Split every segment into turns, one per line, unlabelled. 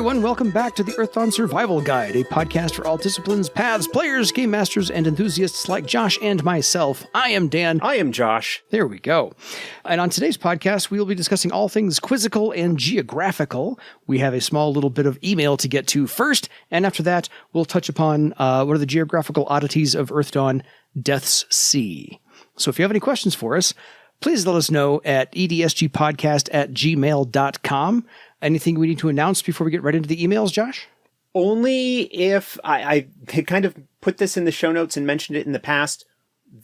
everyone, welcome back to the Earthdawn Survival Guide, a podcast for all disciplines, paths, players, game masters, and enthusiasts like Josh and myself. I am Dan.
I am Josh.
There we go. And on today's podcast, we will be discussing all things quizzical and geographical. We have a small little bit of email to get to first, and after that, we'll touch upon one of the geographical oddities of Earthdawn, Death's Sea. So if you have any questions for us, please let us know at edsgpodcast@gmail.com. Anything we need to announce before we get right into the emails, Josh?
Only if I had kind of put this in the show notes and mentioned it in the past.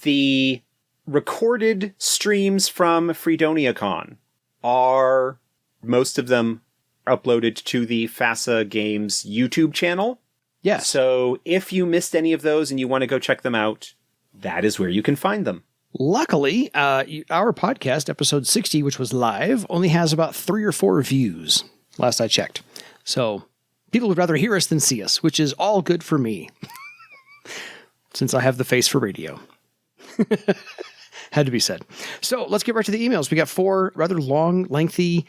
The recorded streams from FreedoniaCon are, most of them, uploaded to the FASA Games YouTube channel.
Yes.
So if you missed any of those and you want to go check them out, that is where you can find them.
Luckily, our podcast, episode 60, which was live, only has about 3 or 4 views, last I checked. So people would rather hear us than see us, which is all good for me, since I have the face for radio. Had to be said. So let's get right to the emails. We got 4 rather long, lengthy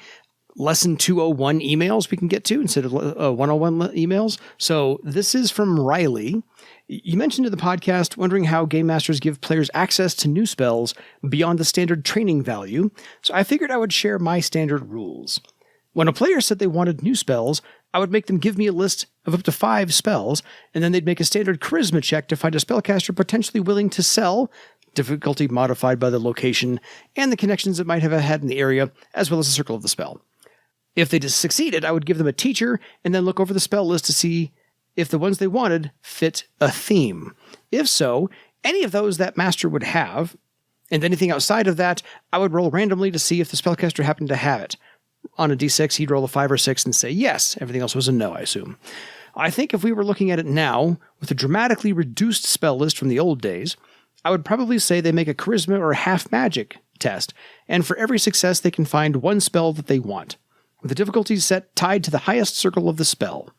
Lesson 201 emails we can get to instead of 101 emails. So this is from Riley. You mentioned in the podcast wondering how game masters give players access to new spells beyond the standard training value, so I figured I would share my standard rules. When a player said they wanted new spells, I would make them give me a list of up to 5 spells, and then they'd make a standard charisma check to find a spellcaster potentially willing to sell, difficulty modified by the location, and the connections it might have had in the area, as well as the circle of the spell. If they just succeeded, I would give them a teacher, and then look over the spell list to see if the ones they wanted fit a theme. If so, any of those that master would have, and anything outside of that, I would roll randomly to see if the spellcaster happened to have it. On a d6, he'd roll a 5 or 6 and say yes. Everything else was a no, I assume. I think if we were looking at it now, with a dramatically reduced spell list from the old days, I would probably say they make a charisma or half magic test, and for every success they can find one spell that they want, with the difficulty set tied to the highest circle of the spell.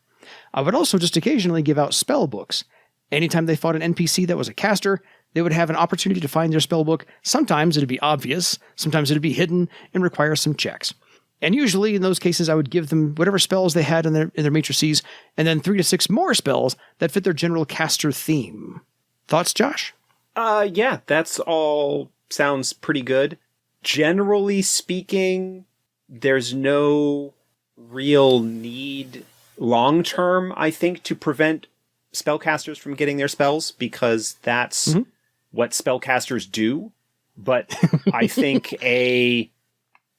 I would also just occasionally give out spell books. Anytime they fought an NPC that was a caster, they would have an opportunity to find their spell book. Sometimes it'd be obvious, sometimes it'd be hidden and require some checks. And usually in those cases, I would give them whatever spells they had in their matrices, and then 3 to 6 more spells that fit their general caster theme. Thoughts, Josh?
Yeah, that's all sounds pretty good. Generally speaking, there's no real need long-term, I think, to prevent spellcasters from getting their spells, because that's what spellcasters do. But I think a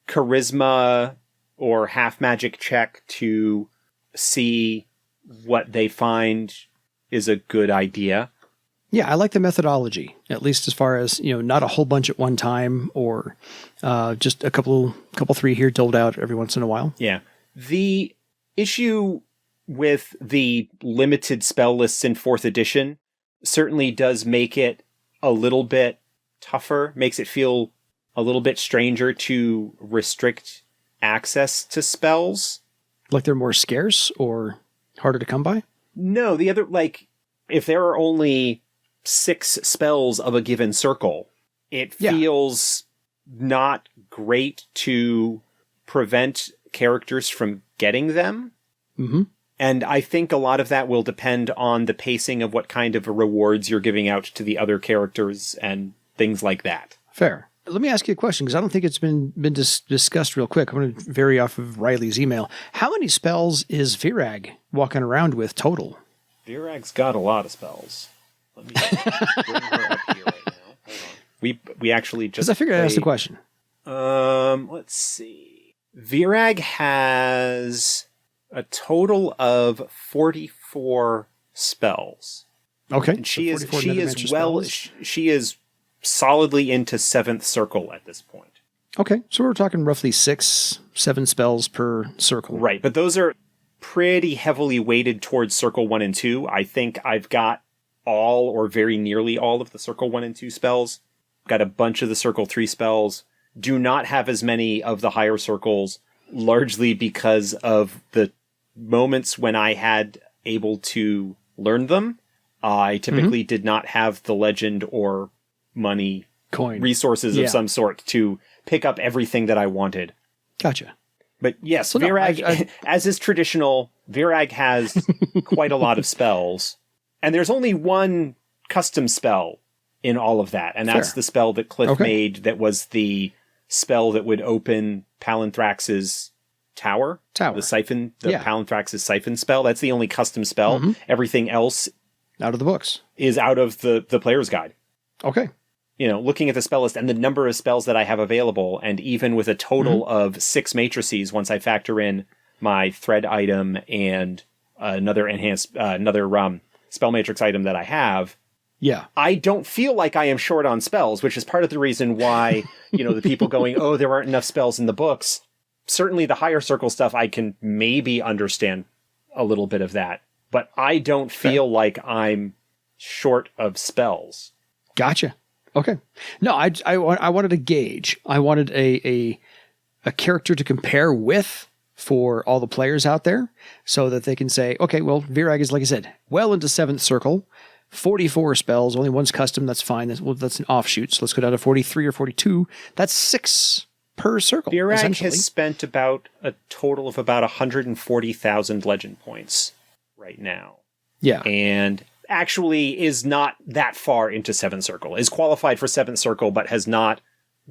charisma or half magic check to see what they find is a good idea.
Yeah, I like the methodology, at least as far as, not a whole bunch at one time, or just a couple 3 here doled out every once in a while.
Yeah. The issue with the limited spell lists in 4th edition certainly does make it a little bit tougher, makes it feel a little bit stranger to restrict access to spells.
Like they're more scarce or harder to come by?
No, the other, if there are only 6 spells of a given circle, it feels not great to prevent characters from getting them.
Mm-hmm.
And I think a lot of that will depend on the pacing of what kind of rewards you're giving out to the other characters and things like that.
Fair. Let me ask you a question, because I don't think it's been discussed real quick. I'm going to vary off of Riley's email. How many spells is Virag walking around with total?
Virag's got a lot of spells. Let me bring her up here right now. Hold on. We actually just...
Because I figured I'd ask the question.
Let's see. Virag has a total of 44 spells.
Okay.
And she is solidly into 7th circle at this point.
Okay, so we're talking roughly 6-7 spells per circle.
Right, but those are pretty heavily weighted towards circle 1 and 2. I think I've got all or very nearly all of the circle 1 and 2 spells. Got a bunch of the circle 3 spells. Do not have as many of the higher circles, largely because of the moments when I had able to learn them. I typically did not have the legend or money
coin
resources of some sort to pick up everything that I wanted.
Gotcha.
But yes,
So no,
Virag, as is traditional, Virag has quite a lot of spells. And there's only one custom spell in all of that. And that's the spell that Cliff made that was the spell that would open Palinthrax's tower. The siphon, Palinthrax's siphon spell. That's the only custom spell. Everything else
out of the books
is out of the player's guide.
Okay.
You know, looking at the spell list and the number of spells that I have available, and even with a total of 6 matrices, once I factor in my thread item and another spell matrix item that I have, I don't feel like I am short on spells, which is part of the reason why, you know, the people going, oh, there aren't enough spells in the books. Certainly the higher circle stuff, I can maybe understand a little bit of that, but I don't feel like I'm short of spells.
Gotcha. Okay. No, I wanted a gauge. I wanted a character to compare with for all the players out there so that they can say, okay, well, Virag is, like I said, well into 7th circle, 44 spells, only one's custom. That's fine. That's an offshoot. So let's go down to 43 or 42. That's 6 per circle.
Virag has spent about a total of about 140,000 legend points right now.
Yeah.
And actually is not that far into 7th circle, is qualified for 7th circle, but has not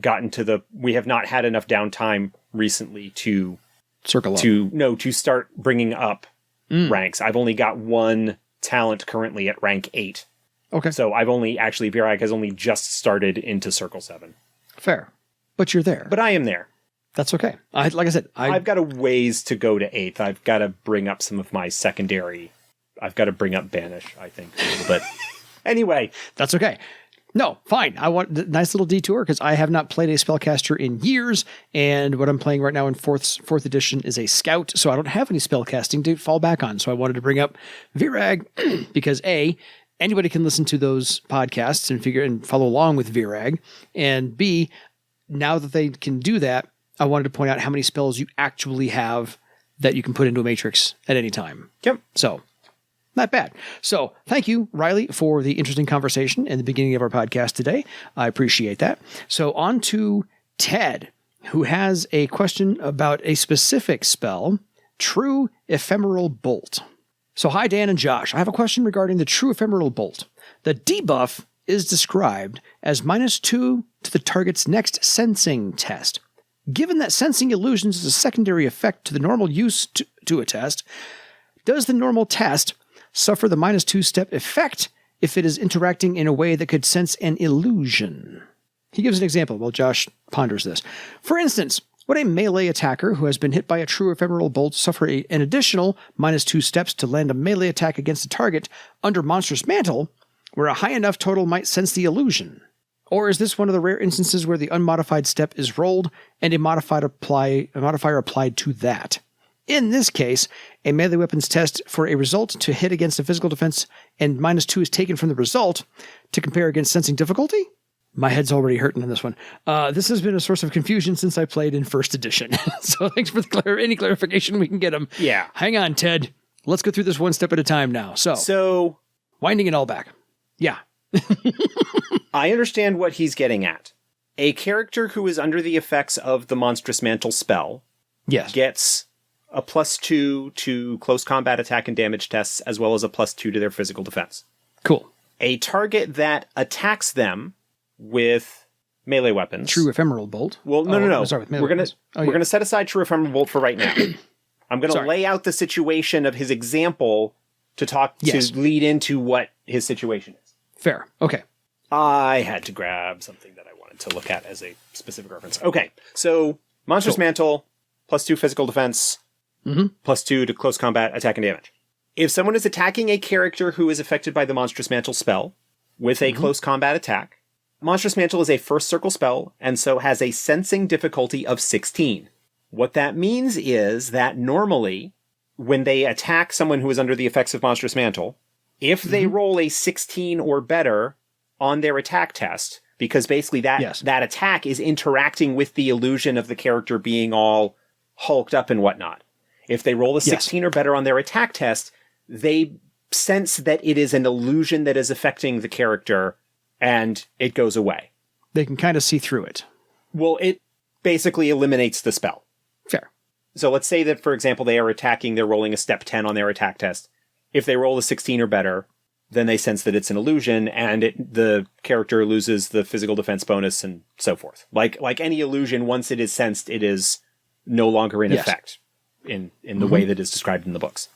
gotten to we have not had enough downtime recently to start bringing up ranks. I've only got 1 talent currently at rank 8.
Okay.
So Virag has only just started into circle 7.
Fair. But you're there.
But I am there.
That's okay. Like I said,
I've got a ways to go to 8th. I've got to bring up some of my secondary. I've got to bring up Banish, I think. But anyway.
That's okay. No, fine. I want a nice little detour because I have not played a spellcaster in years, and what I'm playing right now in fourth edition is a scout, so I don't have any spellcasting to fall back on. So I wanted to bring up Virag because A, anybody can listen to those podcasts and follow along with Virag, and B, now that they can do that, I wanted to point out how many spells you actually have that you can put into a matrix at any time.
Yep.
So, not bad. So, thank you, Riley, for the interesting conversation in the beginning of our podcast today. I appreciate that. So, on to Ted, who has a question about a specific spell, True Ephemeral Bolt. So, hi, Dan and Josh. I have a question regarding the True Ephemeral Bolt. The debuff is described as -2 to the target's next sensing test. Given that sensing illusions is a secondary effect to the normal use to a test, does the normal test suffer the -2 step effect if it is interacting in a way that could sense an illusion? He gives an example while Josh ponders this. For instance, would a melee attacker who has been hit by a True Ephemeral Bolt suffer an additional -2 steps to land a melee attack against a target under Monstrous Mantle, where a high enough total might sense the illusion? Or is this one of the rare instances where the unmodified step is rolled and a modifier applied to that? In this case, a melee weapons test for a result to hit against a physical defense and -2 is taken from the result to compare against sensing difficulty? My head's already hurting on this one. This has been a source of confusion since I played in 1st edition. So thanks for any clarification we can get them.
Yeah.
Hang on, Ted. Let's go through this one step at a time now. So winding it all back. Yeah.
I understand what he's getting at. A character who is under the effects of the Monstrous Mantle spell gets a +2 to close combat attack and damage tests, as well as a +2 to their physical defense.
Cool.
A target that attacks them with melee weapons.
True Ephemeral Bolt.
Well, no. Sorry, we're gonna set aside True Ephemeral Bolt for right now. I'm gonna lay out the situation of his example to lead into what his situation is.
Fair. Okay.
I had to grab something that I wanted to look at as a specific reference. Okay, so Monstrous Mantle, +2 physical defense, +2 to close combat, attack, and damage. If someone is attacking a character who is affected by the Monstrous Mantle spell with a close combat attack, Monstrous Mantle is a 1st circle spell, and so has a sensing difficulty of 16. What that means is that normally, when they attack someone who is under the effects of Monstrous Mantle, if they roll a 16 or better on their attack test, because basically that attack is interacting with the illusion of the character being all hulked up and whatnot. If they roll a 16 or better on their attack test, they sense that it is an illusion that is affecting the character, and it goes away.
They can kind of see through it.
Well, it basically eliminates the spell.
Fair.
So let's say that, for example, they are attacking, they're rolling a step 10 on their attack test. If they roll a 16 or better, then they sense that it's an illusion, and the character loses the physical defense bonus and so forth. Like any illusion, once it is sensed, it is no longer in effect in the way that is described in the books.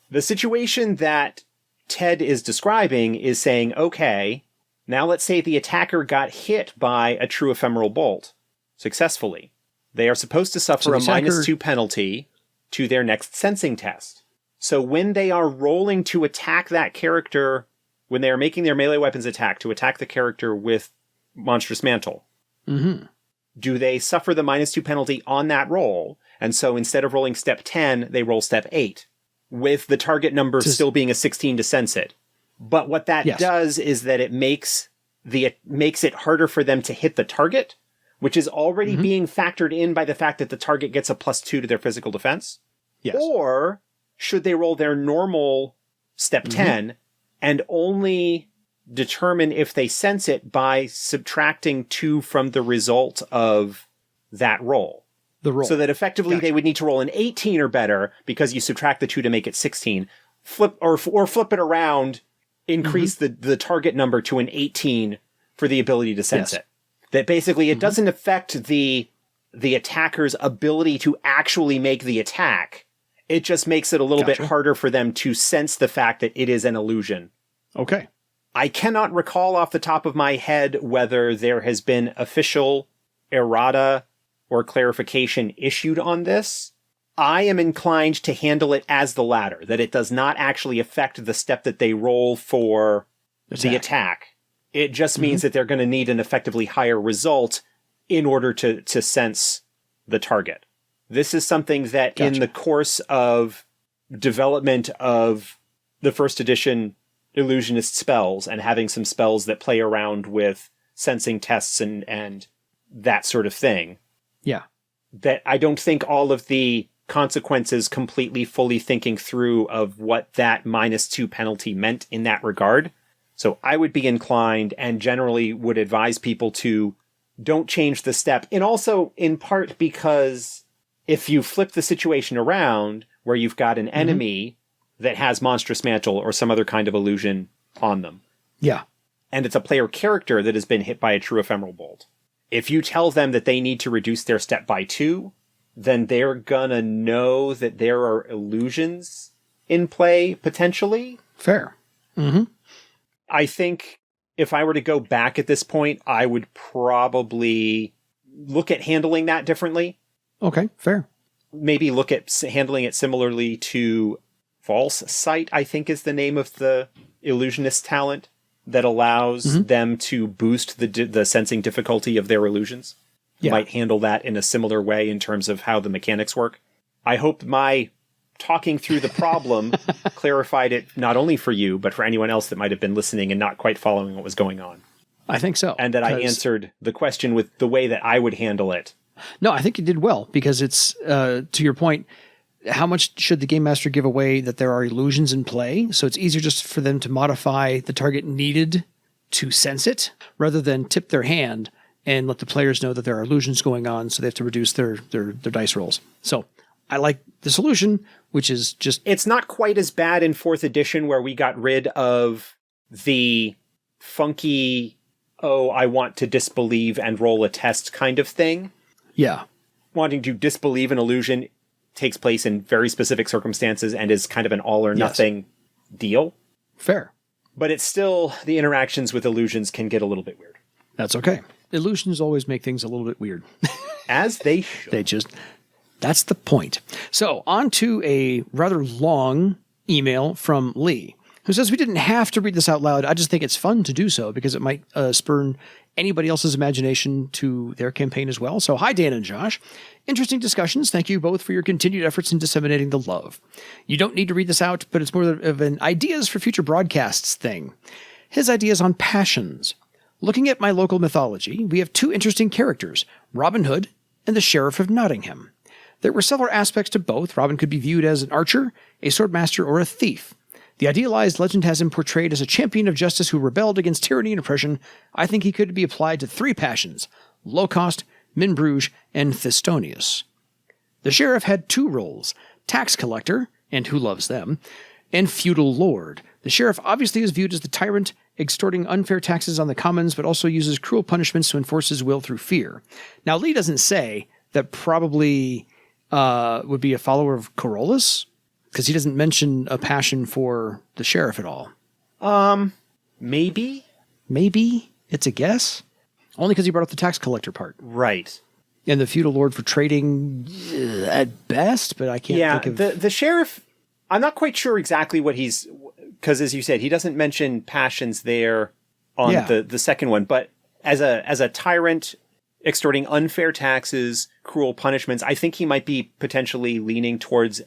The situation that Ted is describing is saying, okay, now let's say the attacker got hit by a true ephemeral bolt successfully. They are supposed to suffer a -2 penalty to their next sensing test. So when they are rolling to attack that character, when they are making their melee weapons attack to attack the character with Monstrous Mantle, do they suffer the -2 penalty on that roll? And so instead of rolling step 10, they roll step 8, with the target number still being a 16 to sense it. But what that does is that it makes it harder for them to hit the target, which is already being factored in by the fact that the target gets a +2 to their physical defense.
Yes.
Or should they roll their normal step 10 and only determine if they sense it by subtracting 2 from the result of that roll?
The roll.
So that effectively they would need to roll an 18 or better because you subtract the 2 to make it 16. Flip it around, increase the target number to an 18 for the ability to sense it. That basically it doesn't affect the attacker's ability to actually make the attack. It just makes it a little bit harder for them to sense the fact that it is an illusion.
Okay.
I cannot recall off the top of my head whether there has been official errata or clarification issued on this. I am inclined to handle it as the latter, that it does not actually affect the step that they roll for the attack. It just means that they're going to need an effectively higher result in order to sense the target. This is something that in the course of development of the first edition illusionist spells and having some spells that play around with sensing tests and that sort of thing.
Yeah.
That I don't think all of the consequences completely fully thinking through of what that -2 penalty meant in that regard. So I would be inclined and generally would advise people to don't change the step. And also in part because if you flip the situation around where you've got an enemy that has Monstrous Mantle or some other kind of illusion on them.
Yeah.
And it's a player character that has been hit by a true ephemeral bolt. If you tell them that they need to reduce their step by 2, then they're gonna know that there are illusions in play, potentially.
Fair.
I think if I were to go back at this point, I would probably look at handling that differently.
Okay, fair.
Maybe look at handling it similarly to False Sight, I think is the name of the illusionist talent that allows them to boost the sensing difficulty of their illusions. You might handle that in a similar way in terms of how the mechanics work. I hope my talking through the problem clarified it not only for you, but for anyone else that might have been listening and not quite following what was going on.
I think so.
And that I answered the question with the way that I would handle it.
No, I think you did well because it's, to your point, how much should the game master give away that there are illusions in play? So it's easier just for them to modify the target needed to sense it rather than tip their hand and let the players know that there are illusions going on, so they have to reduce their dice rolls. So I like the solution, which is just...
It's not quite as bad in 4th edition where we got rid of the funky, I want to disbelieve and roll a test kind of thing.
Yeah.
Wanting to disbelieve an illusion takes place in very specific circumstances and is kind of an all or nothing deal.
Fair.
But it's still, the interactions with illusions can get a little bit weird.
That's okay. Illusions always make things a little bit weird.
As they should.
That's the point. So on to a rather long email from Lee, who says we didn't have to read this out loud. I just think it's fun to do so because it might spur anybody else's imagination to their campaign as well. So hi, Dan and Josh. Interesting discussions. Thank you both for your continued efforts in disseminating the love. You don't need to read this out, but it's more of an ideas for future broadcasts thing. His ideas on passions. Looking at my local mythology, we have 2 interesting characters, Robin Hood and the Sheriff of Nottingham. There were several aspects to both. Robin could be viewed as an archer, a swordmaster, or a thief. The idealized legend has him portrayed as a champion of justice who rebelled against tyranny and oppression. I think he could be applied to 3 passions, low cost, Min Bruges, and Thistonius. The sheriff had 2 roles, tax collector, and who loves them, and feudal lord. The sheriff obviously is viewed as the tyrant, extorting unfair taxes on the commons, but also uses cruel punishments to enforce his will through fear. Now, Lee doesn't say that probably would be a follower of Corollas, because he doesn't mention a passion for the sheriff at all.
Maybe?
Maybe? It's a guess? Only because he brought up the tax collector part.
Right.
And the feudal lord for trading at best, but I can't think of...
The sheriff, I'm not quite sure exactly what he's... Because as you said, he doesn't mention passions there on the second one, but as a tyrant extorting unfair taxes, cruel punishments, I think he might be potentially leaning towards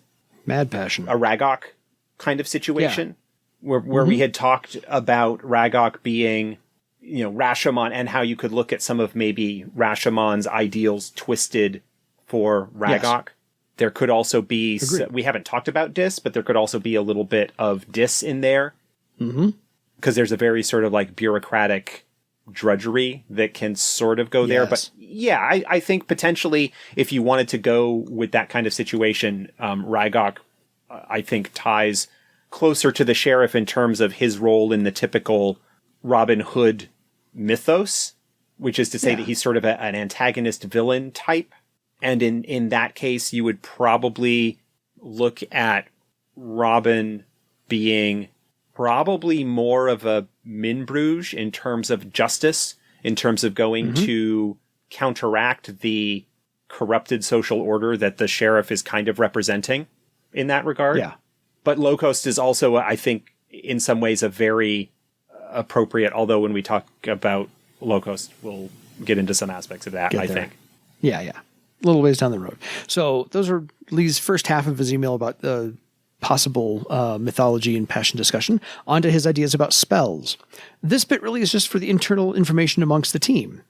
mad passion,
a Ragok kind of situation, where we had talked about Ragok being, Rashomon, and how you could look at some of maybe Rashomon's ideals twisted for Ragok. Yes. There could also be, we haven't talked about Dis, but there could also be a little bit of Dis in there. Because there's a very sort of like bureaucratic drudgery that can sort of go there. But yeah, I think potentially if you wanted to go with that kind of situation, Ragok, I think, ties closer to the sheriff in terms of his role in the typical Robin Hood mythos, which is to say that he's sort of an antagonist villain type. And in that case, you would probably look at Robin being probably more of a Minbruge in terms of justice, in terms of going to counteract the corrupted social order that the sheriff is kind of representing in that regard. Yeah. But Low-Cost is also, I think, in some ways a very appropriate, although when we talk about Low-Cost, we'll get into some aspects of that, I think.
Yeah. A little ways down the road. So those are Lee's first half of his email about the possible mythology and passion discussion. On to his ideas about spells. This bit really is just for the internal information amongst the team.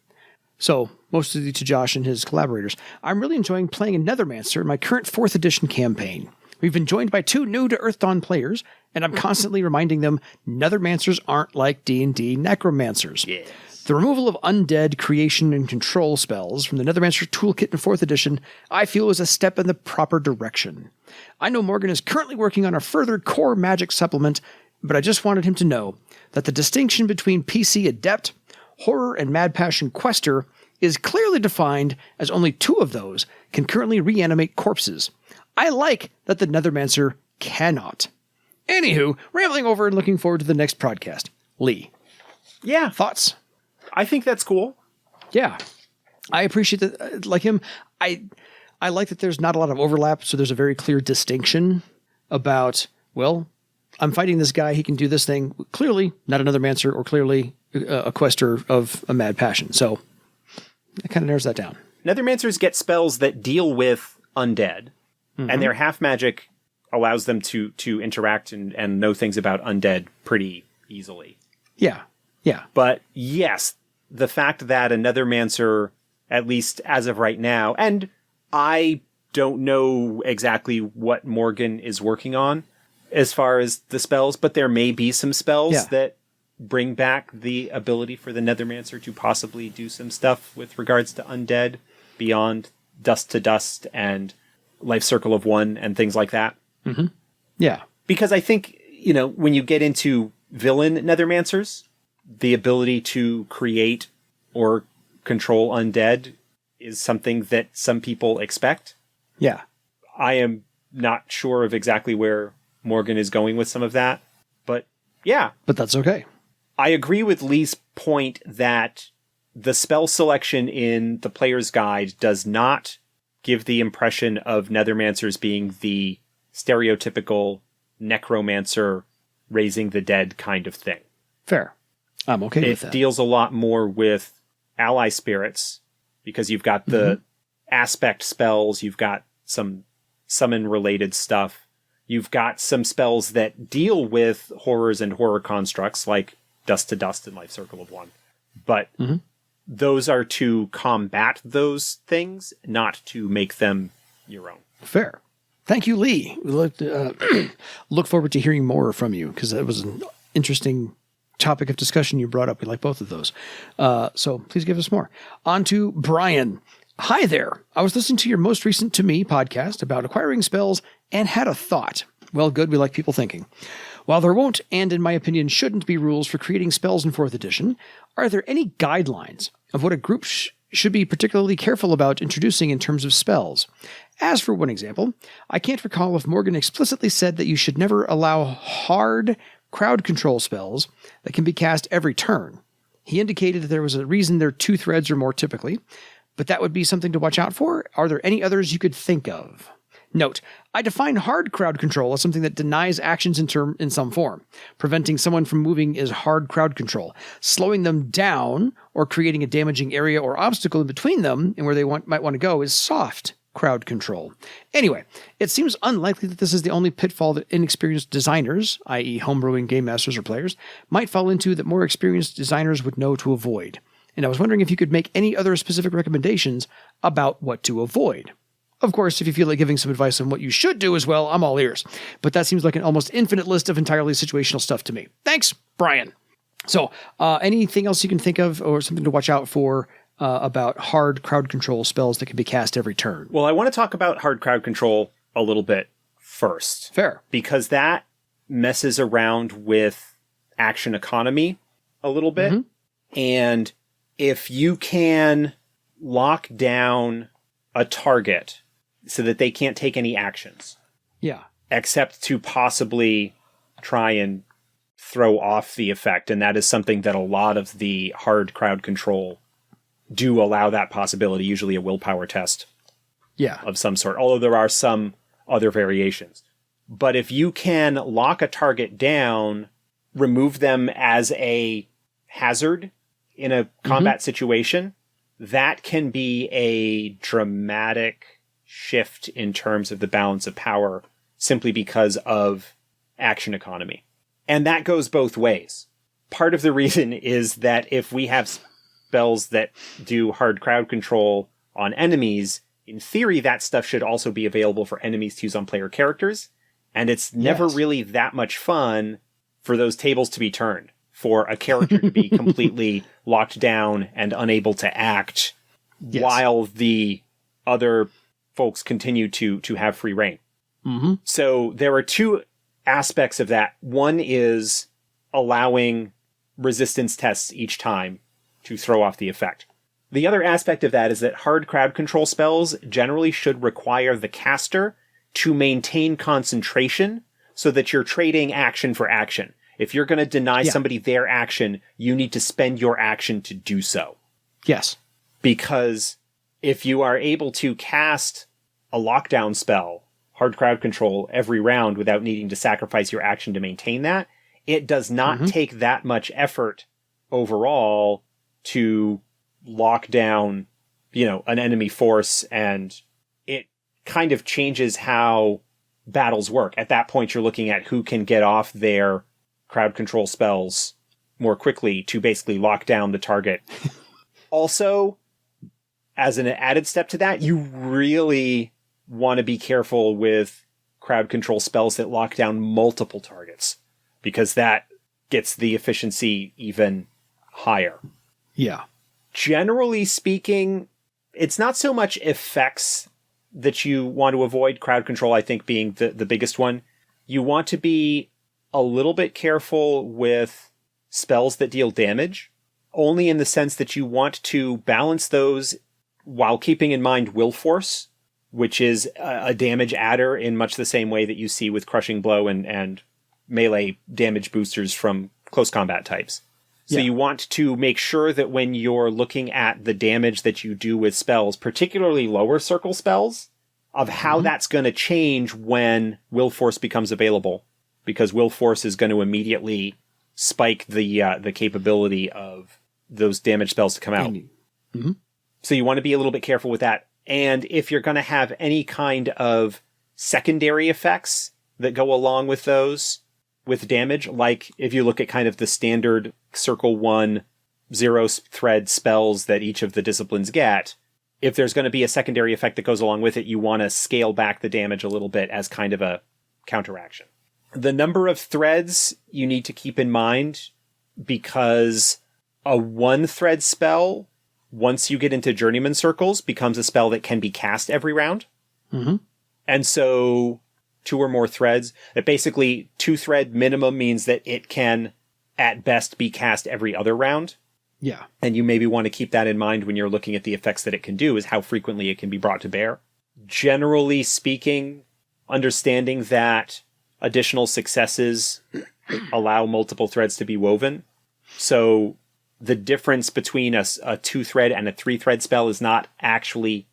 So, mostly to Josh and his collaborators. I'm really enjoying playing a Nethermancer in my current 4th edition campaign. We've been joined by 2 new to Earthdawn players, and I'm constantly reminding them Nethermancers aren't like D&D Necromancers.
Yes.
The removal of undead creation and control spells from the Nethermancer toolkit in 4th edition, I feel, is a step in the proper direction. I know Morgan is currently working on a further core magic supplement, but I just wanted him to know that the distinction between PC Adept, Horror, and Mad Passion Quester is clearly defined, as only 2 of those can currently reanimate corpses. I like that the Nethermancer cannot. Anywho, rambling over and looking forward to the next podcast. Lee.
Yeah.
Thoughts?
I think that's cool.
Yeah. I appreciate that. Like him, I like that there's not a lot of overlap, so there's a very clear distinction about, well, I'm fighting this guy, he can do this thing. Clearly, not another Mancer, or clearly a quester of a mad passion. So it kind of narrows that down.
Nethermancers get spells that deal with undead, and their half magic allows them to interact and know things about undead pretty easily.
Yeah.
But yes, the fact that a Nethermancer, at least as of right now, and I don't know exactly what Morgan is working on as far as the spells, but there may be some spells that bring back the ability for the Nethermancer to possibly do some stuff with regards to undead beyond Dust to Dust and Life Circle of One and things like that.
Yeah.
Because I think, when you get into villain Nethermancers, the ability to create or control undead is something that some people expect.
Yeah.
I am not sure of exactly where Morgan is going with some of that, but yeah.
But that's okay.
I agree with Lee's point that the spell selection in the player's guide does not give the impression of Nethermancers being the stereotypical necromancer raising the dead kind of thing.
Fair. I'm okay with that.
It deals a lot more with ally spirits, because you've got the aspect spells, you've got some summon-related stuff, you've got some spells that deal with horrors and horror constructs, like Dust to Dust and Life Circle of One. But those are to combat those things, not to make them your own.
Fair. Thank you, Lee. We look forward to hearing more from you, because that was an interesting topic of discussion you brought up. We like both of those. So please give us more. On to Brian. Hi there. I was listening to your most recent To Me podcast about acquiring spells and had a thought. Well, good. We like people thinking. While there won't, and in my opinion shouldn't be rules for creating spells in 4th edition, are there any guidelines of what a group should be particularly careful about introducing in terms of spells? As for one example, I can't recall if Morgan explicitly said that you should never allow hard crowd control spells that can be cast every turn. He indicated that there was a reason there are 2 threads or more typically, but that would be something to watch out for. Are there any others you could think of? Note, I define hard crowd control as something that denies actions in some form. Preventing someone from moving is hard crowd control. Slowing them down or creating a damaging area or obstacle in between them and where they might want to go is soft crowd control. Anyway, it seems unlikely that this is the only pitfall that inexperienced designers, i.e. homebrewing game masters or players, might fall into that more experienced designers would know to avoid. And I was wondering if you could make any other specific recommendations about what to avoid. Of course, if you feel like giving some advice on what you should do as well, I'm all ears. But that seems like an almost infinite list of entirely situational stuff to me. Thanks, Brian. So, anything else you can think of or something to watch out for about hard crowd control spells that can be cast every turn?
Well, I want to talk about hard crowd control a little bit first.
Fair.
Because that messes around with action economy a little bit. Mm-hmm. And if you can lock down a target so that they can't take any actions.
Yeah.
Except to possibly try and throw off the effect. And that is something that a lot of the hard crowd control do allow that possibility, usually a willpower test.
Yeah.
Of some sort, although there are some other variations. But if you can lock a target down, remove them as a hazard in a combat situation, that can be a dramatic shift in terms of the balance of power simply because of action economy. And that goes both ways. Part of the reason is that if we have spells that do hard crowd control on enemies, in theory, that stuff should also be available for enemies to use on player characters. And it's never really that much fun for those tables to be turned, for a character to be completely locked down and unable to act while the other folks continue to have free reign. Mm-hmm. So there are 2 aspects of that. One is allowing resistance tests each time to throw off the effect. The other aspect of that is that hard crowd control spells generally should require the caster to maintain concentration so that you're trading action for action. If you're going to deny somebody their action, you need to spend your action to do so.
Yes.
Because if you are able to cast a lockdown spell, hard crowd control, every round without needing to sacrifice your action to maintain that, it does not take that much effort overall to lock down, an enemy force, and it kind of changes how battles work. At that point, you're looking at who can get off their crowd control spells more quickly to basically lock down the target. Also, as an added step to that, you really want to be careful with crowd control spells that lock down multiple targets, because that gets the efficiency even higher.
Yeah.
Generally speaking, it's not so much effects that you want to avoid, crowd control, I think, being the biggest one. You want to be a little bit careful with spells that deal damage, only in the sense that you want to balance those while keeping in mind will force, which is a damage adder in much the same way that you see with crushing blow and melee damage boosters from close combat types. So you want to make sure that when you're looking at the damage that you do with spells, particularly lower circle spells, of how that's going to change when will force becomes available, because will force is going to immediately spike the capability of those damage spells to come out. Mm-hmm. So you want to be a little bit careful with that. And if you're going to have any kind of secondary effects that go along with those, with damage, like if you look at kind of the standard Circle 1 0 thread spells that each of the disciplines get, if there's going to be a secondary effect that goes along with it, you want to scale back the damage a little bit as kind of a counteraction. The number of threads you need to keep in mind, because a 1 thread spell once you get into Journeyman Circles, becomes a spell that can be cast every round.
Mm-hmm.
And so 2 or more threads, that basically 2 thread minimum means that it can at best be cast every other round.
Yeah.
And you maybe want to keep that in mind when you're looking at the effects that it can do, is how frequently it can be brought to bear. Generally speaking, understanding that additional successes allow multiple threads to be woven. So the difference between a 2-thread and a 3-thread spell is not actually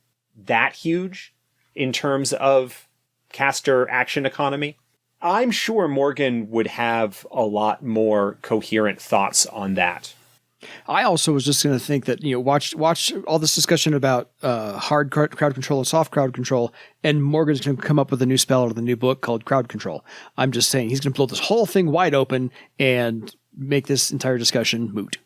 that huge in terms of caster action economy. I'm sure Morgan would have a lot more coherent thoughts on that.
I also was just going to think that, watch all this discussion about hard crowd control and soft crowd control, and Morgan's going to come up with a new spell out of the new book called crowd control. I'm just saying he's going to blow this whole thing wide open and make this entire discussion moot.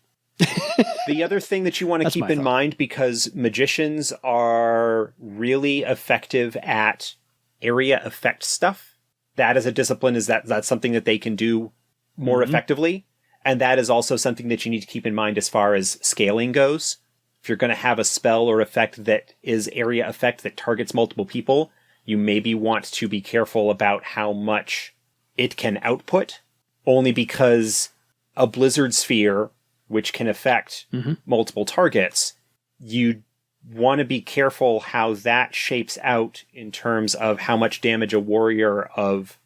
The other thing that you want to keep in mind, because magicians are really effective at area effect stuff, that as a discipline that's something that they can do more effectively. And that is also something that you need to keep in mind as far as scaling goes. If you're going to have a spell or effect that is area effect that targets multiple people, you maybe want to be careful about how much it can output, only because a blizzard sphere, which can affect multiple targets, you want to be careful how that shapes out in terms of how much damage a warrior of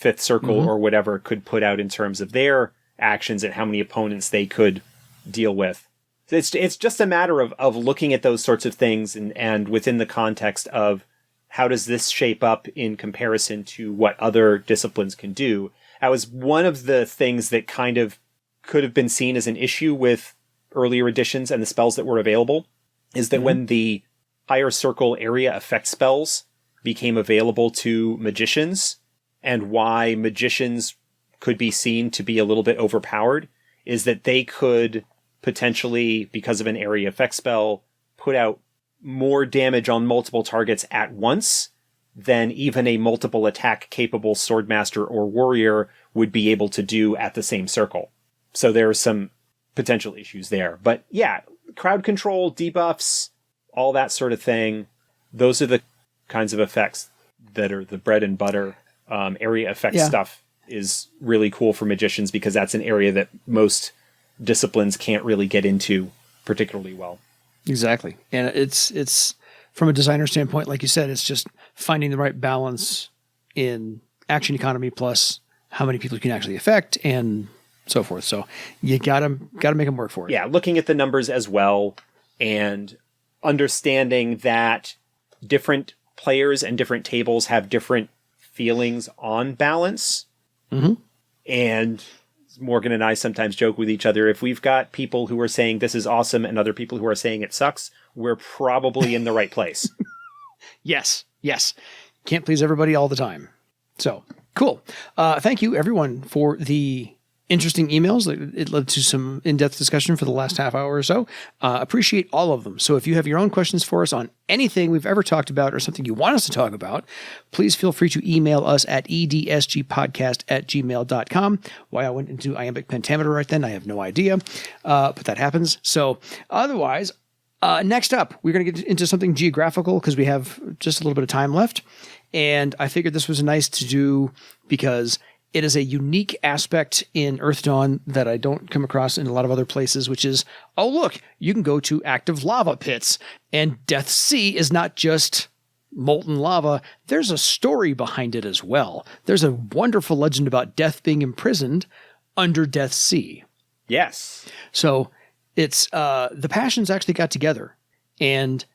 5th circle or whatever could put out in terms of their actions and how many opponents they could deal with. It's just a matter of looking at those sorts of things and within the context of how does this shape up in comparison to what other disciplines can do. That was one of the things that kind of could have been seen as an issue with earlier editions and the spells that were available, is that when the higher circle area effect spells became available to magicians, and why magicians could be seen to be a little bit overpowered, is that they could potentially, because of an area effect spell, put out more damage on multiple targets at once than even a multiple attack capable swordmaster or warrior would be able to do at the same circle. So there are some potential issues there. But yeah, crowd control, debuffs, all that sort of thing, those are the kinds of effects that are the bread and butter. Area effect stuff is really cool for magicians because that's an area that most disciplines can't really get into particularly well.
Exactly. And it's from a designer standpoint, like you said, it's just finding the right balance in action economy plus how many people you can actually affect and so forth. So you gotta make them work for it.
Yeah, looking at the numbers as well and understanding that different players and different tables have different feelings on balance. And Morgan and I sometimes joke with each other, if we've got people who are saying this is awesome and other people who are saying it sucks, we're probably in the right place.
Yes. Can't please everybody all the time. So, cool. Thank you, everyone, for the interesting emails. It led to some in-depth discussion for the last half hour or so. Appreciate all of them. So if you have your own questions for us on anything we've ever talked about or something you want us to talk about, please feel free to email us at edsgpodcast@gmail.com. Why I went into iambic pentameter right then, I have no idea, but that happens. So otherwise, next up, we're going to get into something geographical because we have just a little bit of time left. And I figured this was nice to do because it is a unique aspect in Earthdawn that I don't come across in a lot of other places, which is, oh, look, you can go to active lava pits. And Death Sea is not just molten lava. There's a story behind it as well. There's a wonderful legend about death being imprisoned under Death Sea.
Yes. So
it's the Passions actually got together. And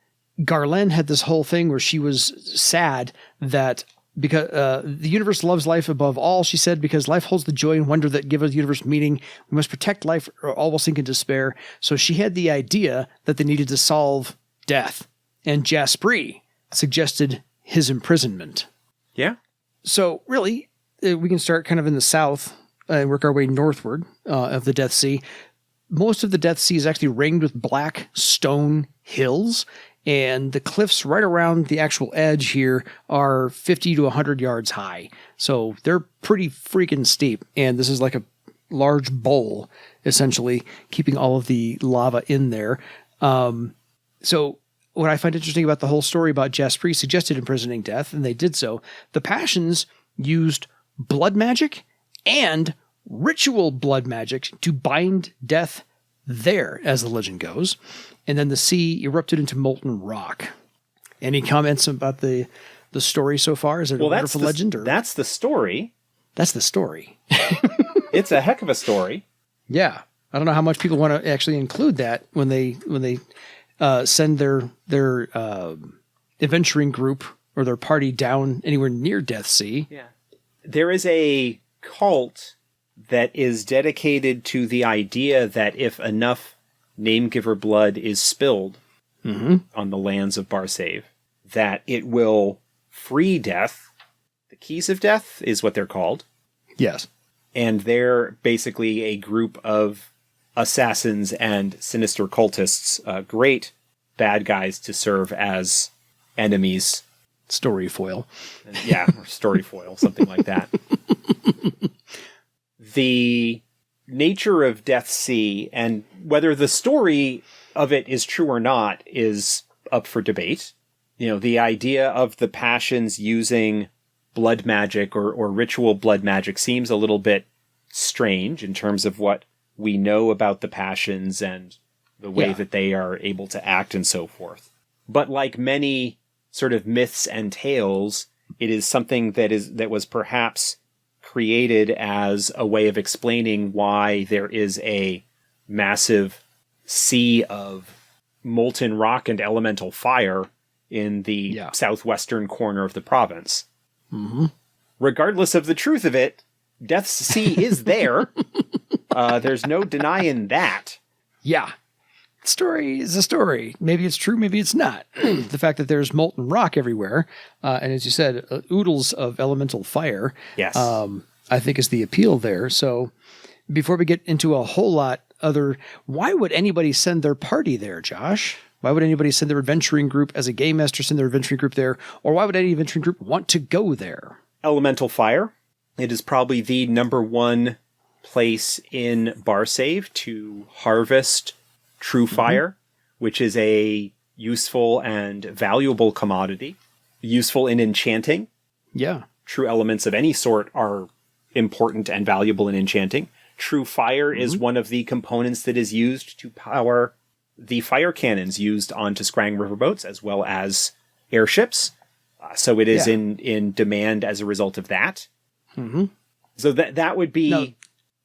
Garland had this whole thing where she was sad that because the universe loves life above all, she said, because life holds the joy and wonder that give the universe meaning. We must protect life or all will sink in despair. So she had the idea that they needed to solve death. And Jaspri suggested his imprisonment.
Yeah.
So really, we can start kind of in the south and work our way northward of the Death Sea. Most of the Death Sea is actually ringed with black stone hills. And the cliffs right around the actual edge here are 50 to 100 yards high. So they're pretty freaking steep. And this is like a large bowl, essentially, keeping all of the lava in there. So what I find interesting about the whole story about Jaspri suggested imprisoning death, and they did so, the Passions used blood magic and ritual blood magic to bind death there, as the legend goes. And then the sea erupted into molten rock. Any comments about the story so far? Is it a wonderful legend? Or?
That's the story.
That's the story.
It's a heck of a story.
Yeah. I don't know how much people want to actually include that when they send their adventuring group or their party down anywhere near Death Sea.
Yeah. There is a cult that is dedicated to the idea that if enough Namegiver blood is spilled on the lands of Barsave, that it will free death. The Keys of Death is what they're called.
Yes.
And they're basically a group of assassins and sinister cultists, great bad guys to serve as enemies.
Story foil.
Yeah, or story foil, something like that. The nature of Death Sea and whether the story of it is true or not is up for debate. You know, the idea of the Passions using blood magic or ritual blood magic seems a little bit strange in terms of what we know about the Passions and the way that they are able to act and so forth. But like many sort of myths and tales, it is something that was perhaps created as a way of explaining why there is a massive sea of molten rock and elemental fire in the southwestern corner of the province. Mm-hmm. Regardless of the truth of it, Death's Sea is there. There's no denying that.
Yeah. Story is a story. Maybe it's true, maybe it's not. The fact that there's molten rock everywhere, and as you said, oodles of elemental fire,
yes,
I think is the appeal there. So before we get into a whole lot other, why would anybody send their party there, Josh? Why would anybody send their adventuring group as a game master, send their adventuring group there? Or why would any adventuring group want to go there?
Elemental fire. It is probably the number one place in Barsave to harvest true fire, which is a useful and valuable commodity. Useful in enchanting.
Yeah.
True elements of any sort are important and valuable in enchanting. True fire is one of the components that is used to power the fire cannons used on Tiskrang riverboats as well as airships. So it is in demand as a result of that. Mm-hmm. So that would be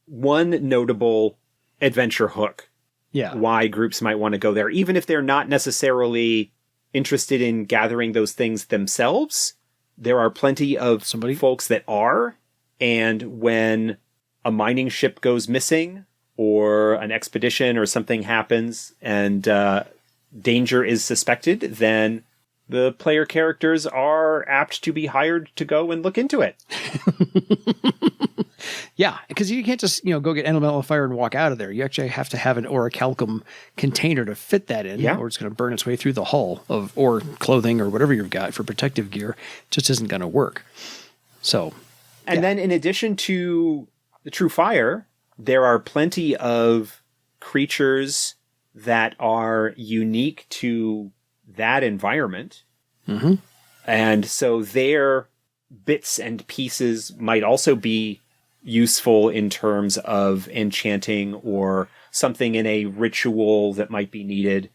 one notable adventure hook.
Yeah.
Why groups might want to go there, even if they're not necessarily interested in gathering those things themselves. There are plenty of folks that are. And when a mining ship goes missing or an expedition or something happens and danger is suspected, then the player characters are apt to be hired to go and look into it.
Yeah, because you can't just go get elemental fire and walk out of there. You actually have to have an orichalcum container to fit that in, or it's going to burn its way through the hull of or clothing or whatever you've got for protective gear. It just isn't going to work. So,
and then in addition to the true fire, there are plenty of creatures that are unique to that environment. Mm-hmm. And so their bits and pieces might also be useful in terms of enchanting or something in a ritual that might be needed.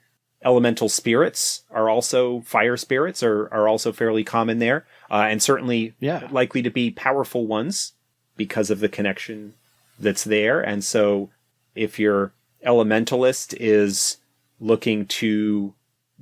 Elemental spirits are also, fire spirits are also fairly common there, and certainly likely to be powerful ones because of the connection that's there. And so if your elementalist is looking to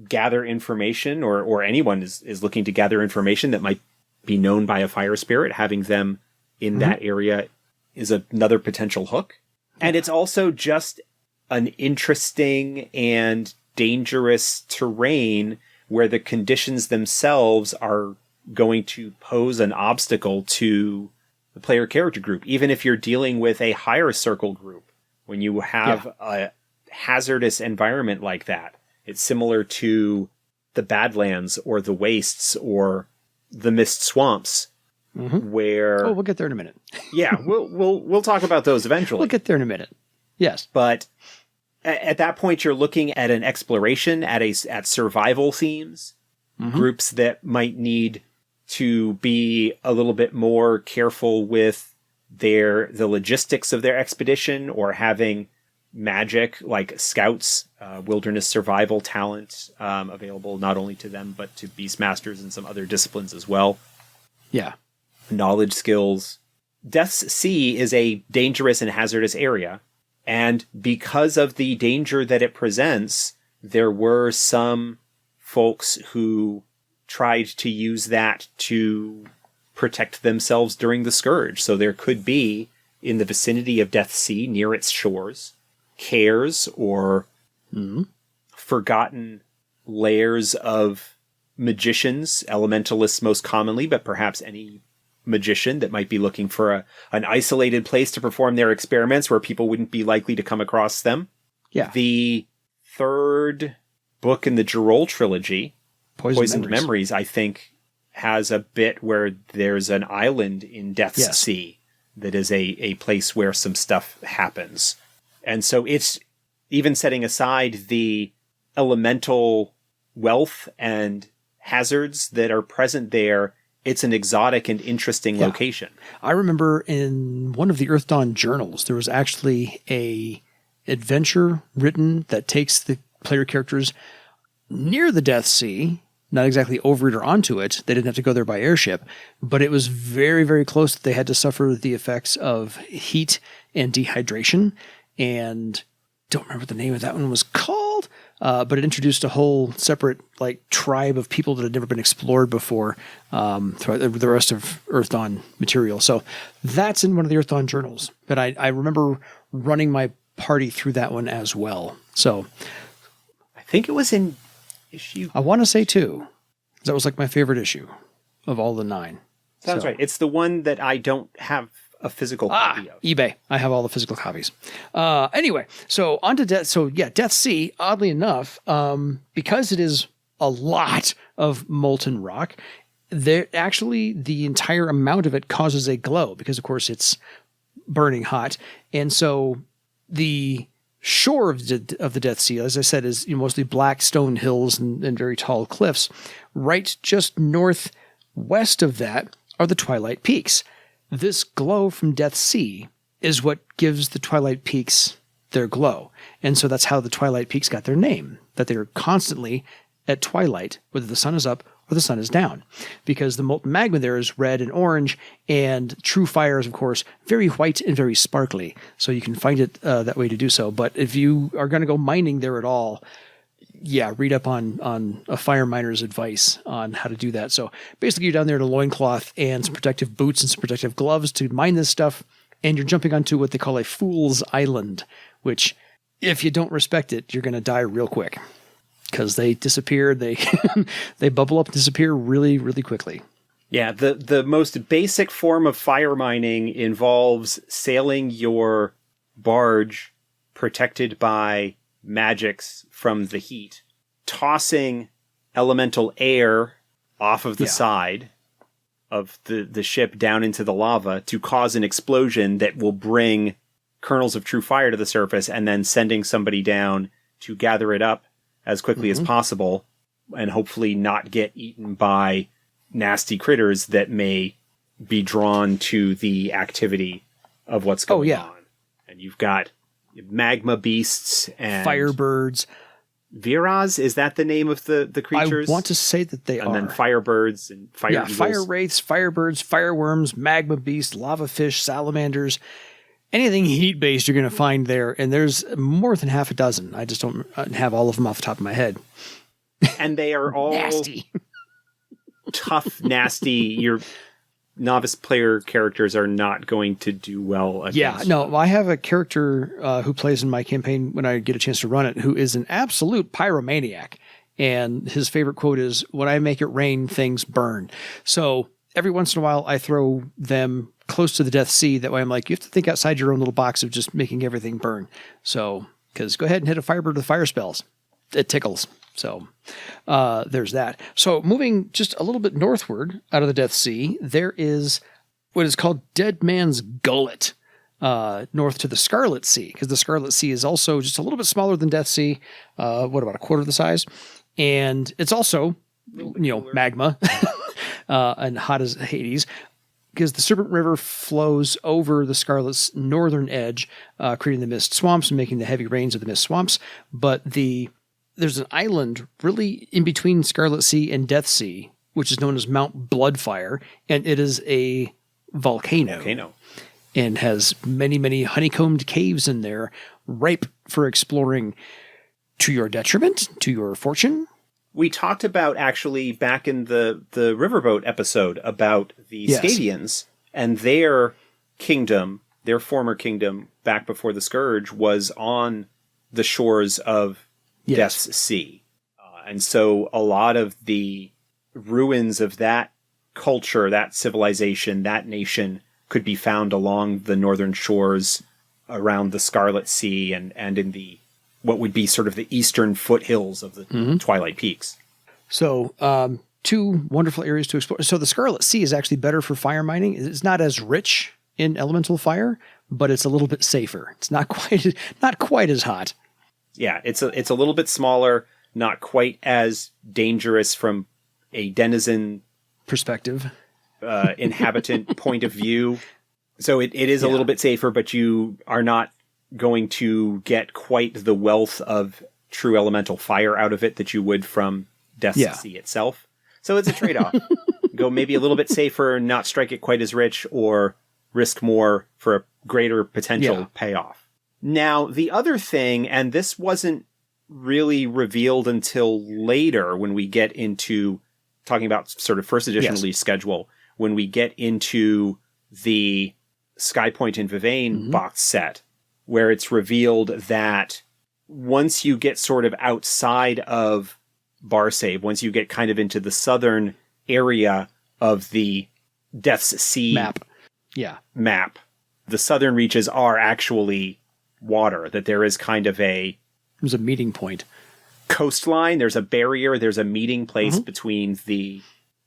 gather information or anyone is looking to gather information that might be known by a fire spirit, having them in that area is another potential hook. And it's also just an interesting and dangerous terrain where the conditions themselves are going to pose an obstacle to the player character group. Even if you're dealing with a higher circle group, when you have a hazardous environment like that, it's similar to the Badlands or the Wastes or the Mist Swamps, where
we'll get there in a minute.
we'll talk about those eventually.
We'll get there in a minute. Yes,
but at that point, you're looking at an exploration, at survival themes, groups that might need to be a little bit more careful with the logistics of their expedition, or having magic like scouts, wilderness survival talent available not only to them but to beastmasters and some other disciplines as well.
Yeah.
Knowledge skills. Death's Sea is a dangerous and hazardous area, and because of the danger that it presents, there were some folks who tried to use that to protect themselves during the Scourge. So there could be, in the vicinity of Death's Sea, near its shores, kaers, or forgotten lairs of magicians, elementalists most commonly, but perhaps any magician that might be looking for an isolated place to perform their experiments where people wouldn't be likely to come across them.
Yeah.
The third book in the Gerol trilogy, Poisoned Memories, I think, has a bit where there's an island in Death's Sea that is a place where some stuff happens. And so it's, even setting aside the elemental wealth and hazards that are present there, it's an exotic and interesting location.
I remember in one of the Earthdawn journals, there was actually a adventure written that takes the player characters near the Death Sea, not exactly over it or onto it. They didn't have to go there by airship, but it was very, very close that they had to suffer the effects of heat and dehydration. And don't remember what the name of that one was called, but it introduced a whole separate tribe of people that had never been explored before throughout the rest of Earthdawn material. So that's in one of the Earthdawn journals. But I remember running my party through that one as well. So
I think it was in issue.
I want to say 2. That was my favorite issue of all the 9.
Sounds right. It's the one that I don't have a physical copy of.
eBay. I have all the physical copies. Anyway, so on to Death. So yeah, Death Sea, oddly enough, because it is a lot of molten rock, there actually the entire amount of it causes a glow because of course it's burning hot. And so the shore of the Death Sea, as I said, is mostly black stone hills and very tall cliffs. Right just northwest of that are the Twilight Peaks. This glow from Death Sea is what gives the Twilight Peaks their glow. And so that's how the Twilight Peaks got their name, that they're constantly at twilight, whether the sun is up or the sun is down. Because the molten magma there is red and orange, and true fire is, of course, very white and very sparkly. So you can find it that way to do so. But if you are going to go mining there at all, read up on a fire miner's advice on how to do that. So basically you're down there in a loincloth and some protective boots and some protective gloves to mine this stuff, and you're jumping onto what they call a fool's island, which if you don't respect it, you're going to die real quick because they disappear. They they bubble up and disappear really, really quickly.
Yeah, the most basic form of fire mining involves sailing your barge protected by magics from the heat, tossing elemental air off of the side of the ship down into the lava to cause an explosion that will bring kernels of true fire to the surface, and then sending somebody down to gather it up as quickly as possible and hopefully not get eaten by nasty critters that may be drawn to the activity of what's going on. And you've got magma beasts and
firebirds.
Viraz, is that the name of the creatures?
I want to say that they are.
And then firebirds and fire eagles.
Fire wraiths, firebirds, fireworms, magma beasts, lava fish, salamanders. Anything heat-based you're going to find there, and there's more than half a dozen. I just don't have all of them off the top of my head.
And they are all
nasty.
Tough, nasty. Your novice player characters are not going to do well against.
I have a character who plays in my campaign when I get a chance to run it, who is an absolute pyromaniac. And his favorite quote is, "When I make it rain, things burn." So every once in a while, I throw them close to the Death Sea. That way I'm like, you have to think outside your own little box of just making everything burn. So, because go ahead and hit a firebird with fire spells. It tickles. So there's that. So moving just a little bit northward out of the Death Sea, there is what is called Dead Man's Gullet. north to the Scarlet Sea, because the Scarlet Sea is also just a little bit smaller than Death Sea. What, about a quarter of the size? And it's also, magma and hot as Hades, because the Serpent River flows over the Scarlet's northern edge, creating the mist swamps and making the heavy rains of the mist swamps. But there's an island really in between Scarlet Sea and Death Sea, which is known as Mount Bloodfire, and it is a volcano. And has many, many honeycombed caves in there, ripe for exploring to your detriment, to your fortune.
We talked about, actually, back in the Riverboat episode, about the Scadians and their kingdom, their former kingdom, back before the Scourge, was on the shores of Death's Sea. And so a lot of the ruins of that culture, that civilization, that nation could be found along the northern shores around the Scarlet Sea and in the what would be sort of the eastern foothills of the Twilight Peaks.
So, two wonderful areas to explore. So the Scarlet Sea is actually better for fire mining. It's not as rich in elemental fire, but it's a little bit safer. It's not quite as hot.
Yeah, it's a little bit smaller, not quite as dangerous from a denizen
perspective,
inhabitant point of view. So it is a little bit safer, but you are not going to get quite the wealth of true elemental fire out of it that you would from Death's Sea itself. So it's a trade-off. Go maybe a little bit safer, not strike it quite as rich, or risk more for a greater potential payoff. Now, the other thing, and this wasn't really revealed until later when we get into talking about sort of first edition release schedule, when we get into the Skypoint and Vivane box set, where it's revealed that once you get sort of outside of Barsave, once you get kind of into the southern area of the Death's Sea map, the southern reaches are actually water, that there is kind of
there's a meeting point.
Coastline, there's a barrier, there's a meeting place between the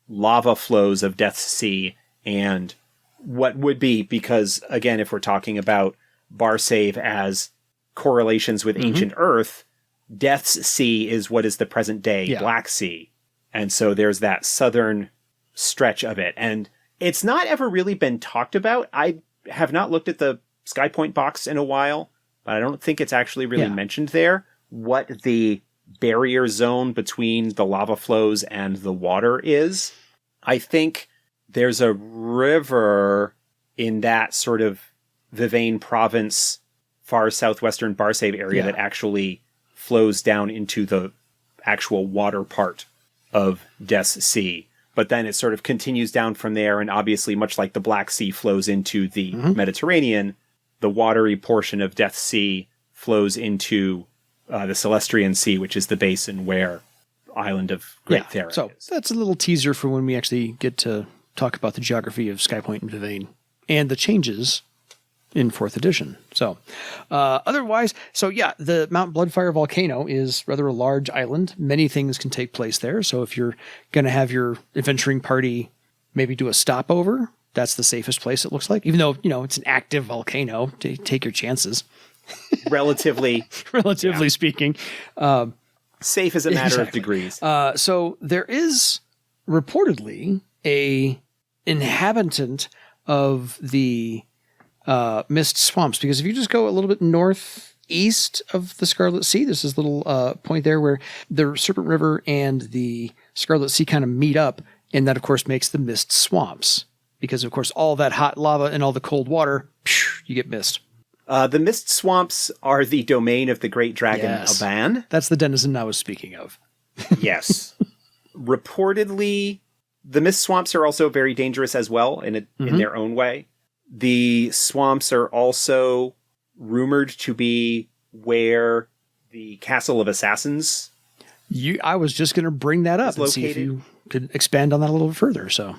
lava flows of Death's Sea and what would be, because again, if we're talking about Barsave as correlations with ancient Earth, Death's Sea is what is the present day Black Sea. And so there's that southern stretch of it. And it's not ever really been talked about. I have not looked at the Skypoint box in a while, but I don't think it's actually really mentioned there what the barrier zone between the lava flows and the water is. I think there's a river in that sort of Vivane province, far southwestern Barsave area that actually flows down into the actual water part of Death's Sea. But then it sort of continues down from there, and obviously, much like the Black Sea flows into the Mediterranean, the watery portion of Death's Sea flows into the Celestrian Sea, which is the basin where Island of Great Thera
so
is.
That's a little teaser for when we actually get to talk about the geography of Skypoint and Vivane and the changes in 4th edition. So, otherwise, the Mount Bloodfire volcano is rather a large island. Many things can take place there. So if you're going to have your adventuring party maybe do a stopover, that's the safest place, it looks like. Even though, it's an active volcano, take your chances.
Relatively
speaking.
Safe as a matter of degrees.
So there is reportedly a inhabitant of the mist swamps, because if you just go a little bit northeast of the Scarlet Sea, there's this little point there where the Serpent River and the Scarlet Sea kind of meet up, and that of course makes the mist swamps, because of course all that hot lava and all the cold water, you get mist.
The mist swamps are the domain of the great dragon Aban.
That's the denizen I was speaking of.
Yes. Reportedly, the mist swamps are also very dangerous as well in their own way. The swamps are also rumored to be where the Castle of Assassins
I was just going to bring that up and see if you could expand on that a little bit further. So,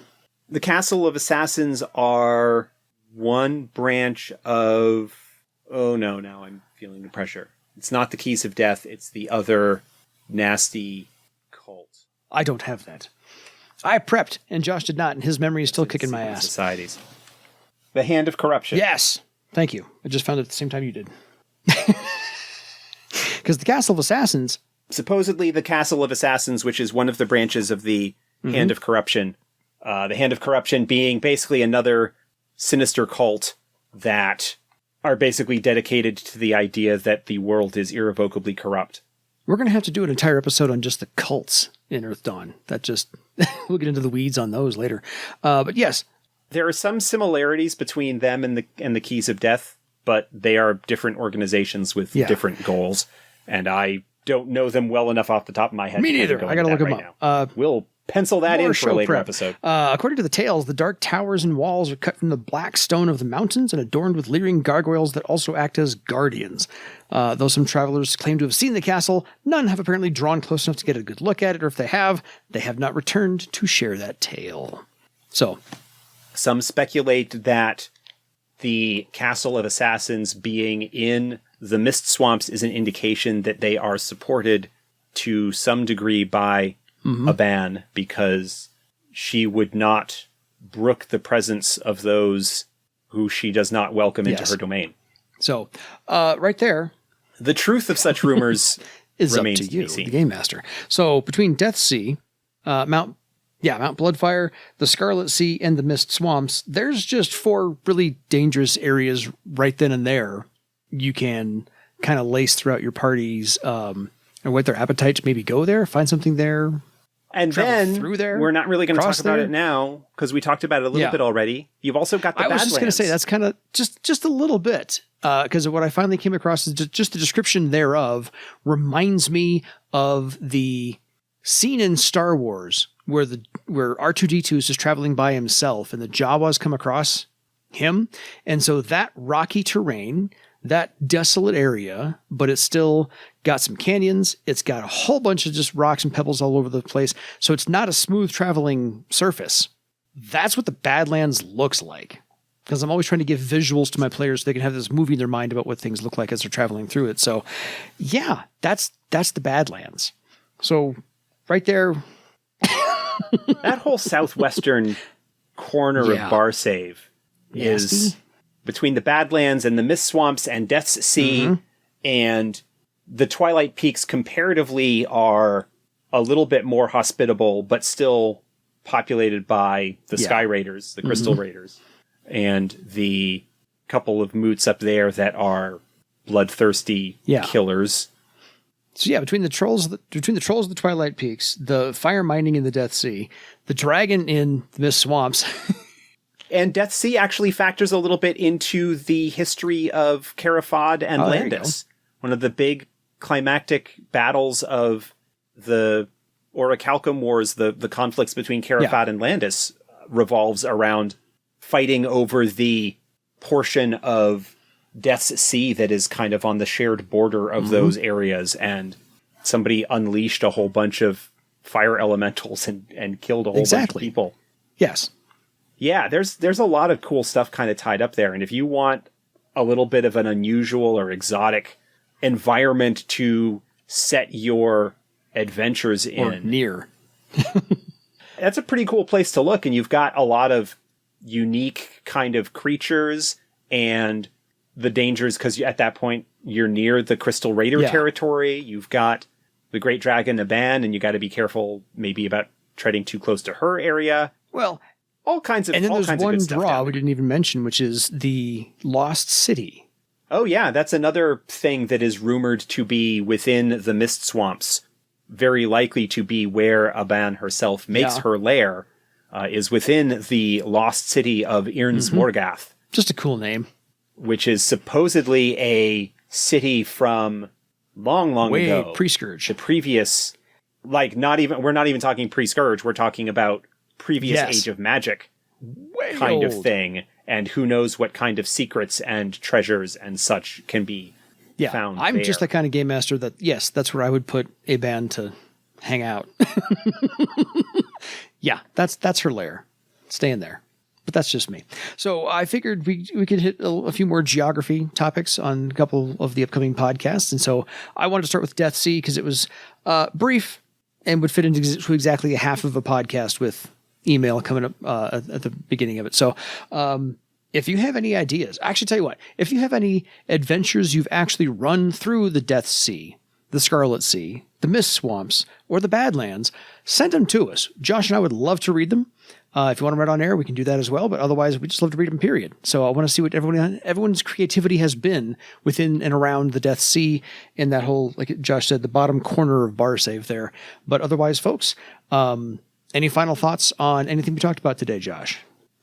the Castle of Assassins are one branch of... Oh no, now I'm feeling the pressure. It's not the Keys of Death, it's the other nasty cult.
I don't have that. I prepped, and Josh did not, and his memory is still kicking my ass.
Societies. The Hand of Corruption.
Yes. Thank you. I just found it at the same time you did. Because the Castle of Assassins...
Supposedly the Castle of Assassins, which is one of the branches of the Hand of Corruption. The Hand of Corruption being basically another sinister cult that are basically dedicated to the idea that the world is irrevocably corrupt.
We're going to have to do an entire episode on just the cults in Earthdawn. That just... we'll get into the weeds on those later. But yes.
There are some similarities between them and the Keys of Death, but they are different organizations with different goals. And I don't know them well enough off the top of my head.
Me neither. I got to look them up.
We'll pencil that in for a later episode.
According to the tales, the dark towers and walls are cut from the black stone of the mountains and adorned with leering gargoyles that also act as guardians. Though some travelers claim to have seen the castle, none have apparently drawn close enough to get a good look at it, or if they have not returned to share that tale. So,
some speculate that the Castle of Assassins being in the Mist Swamps is an indication that they are supported to some degree by Aban, because she would not brook the presence of those who she does not welcome into her domain.
So, right there.
The truth of such rumors
is
remains
up to you,
to be seen.
the Game Master. So, between Death Sea, Mount Bloodfire, the Scarlet Sea, and the Mist Swamps, there's just 4 really dangerous areas right then and there you can kind of lace throughout your parties, and with their appetite to maybe go there, find something there.
And then
through there,
we're not really going to talk about it now because we talked about it a little bit already. You've also got the Badlands.
I was just going to say that's kind of just a little bit, because what I finally came across is just the description thereof reminds me of the scene in Star Wars where R2-D2 is just traveling by himself and the Jawas come across him, and so that rocky terrain, that desolate area, but it's still got some canyons. It's got a whole bunch of just rocks and pebbles all over the place. So it's not a smooth traveling surface. That's what the Badlands looks like. Because I'm always trying to give visuals to my players so they can have this movie in their mind about what things look like as they're traveling through it. So yeah, that's the Badlands. So right there.
That whole southwestern corner of Barsave is between the Badlands and the Mist Swamps and Death's Sea, and the Twilight Peaks comparatively are a little bit more hospitable, but still populated by the Sky Raiders, the Crystal Raiders, and the couple of moots up there that are bloodthirsty killers.
So yeah, between the trolls of the Twilight Peaks, the fire mining in the Death Sea, the dragon in the Mist Swamps.
And Death Sea actually factors a little bit into the history of Carafad and Landis. One of the big climactic battles of the Orichalcum Wars, the conflicts between Carafad and Landis, revolves around fighting over the portion of Death's Sea that is kind of on the shared border of those areas, and somebody unleashed a whole bunch of fire elementals and killed a whole bunch of people.
Yes.
Yeah, there's a lot of cool stuff kind of tied up there. And if you want a little bit of an unusual or exotic environment to set your adventures in.
Or near.
That's a pretty cool place to look. And you've got a lot of unique kind of creatures and the dangers, because at that point you're near the Crystal Raider territory. You've got the Great Dragon Aban, and you got to be careful maybe about treading too close to her area.
Well,
all kinds of
and then
all
there's
kinds
one
of good stuff
draw we didn't even mention, which is the Lost City.
Oh yeah, that's another thing that is rumored to be within the Mist Swamps. Very likely to be where Aban herself makes her lair, is within the Lost City of Irns Morgath.
Just a cool name.
Which is supposedly a city from long ago.
Pre-Scourge.
The previous, we're not even talking pre-Scourge, we're talking about previous Age of Magic kind of thing, and who knows what kind of secrets and treasures and such can be found
I'm
there.
just the kind of game master that, yes, that's where I would put a band to hang out. Yeah, that's her lair. Staying there. But that's just me. So I figured we could hit a few more geography topics on a couple of the upcoming podcasts. And so I wanted to start with Death Sea because it was brief and would fit into exactly half of a podcast with email coming up at the beginning of it. So if you have any ideas, actually tell you what, if you have any adventures you've actually run through the Death Sea, the Scarlet Sea, the Mist Swamps, or the Badlands, send them to us. Josh and I would love to read them. If you want to read on air, we can do that as well. But otherwise, we just love to read them, period. So I want to see what everyone's creativity has been within and around the Death Sea in that whole, like Josh said, the bottom corner of Bar Save there. But otherwise, folks, any final thoughts on anything we talked about today, Josh?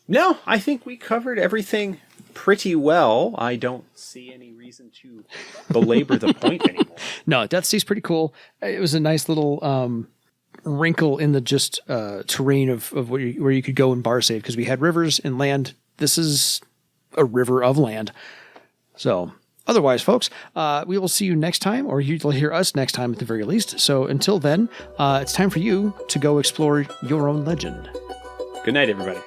No, I think we covered everything pretty well. I don't see any reason to belabor the point anymore.
No, Death Sea's pretty cool. It was a nice little wrinkle in the just terrain of where you could go and bar save, because we had rivers and land. This is a river of land. So otherwise, folks, we will see you next time, or you'll hear us next time at the very least. So until then, it's time for you to go explore your own legend.
Good night, everybody.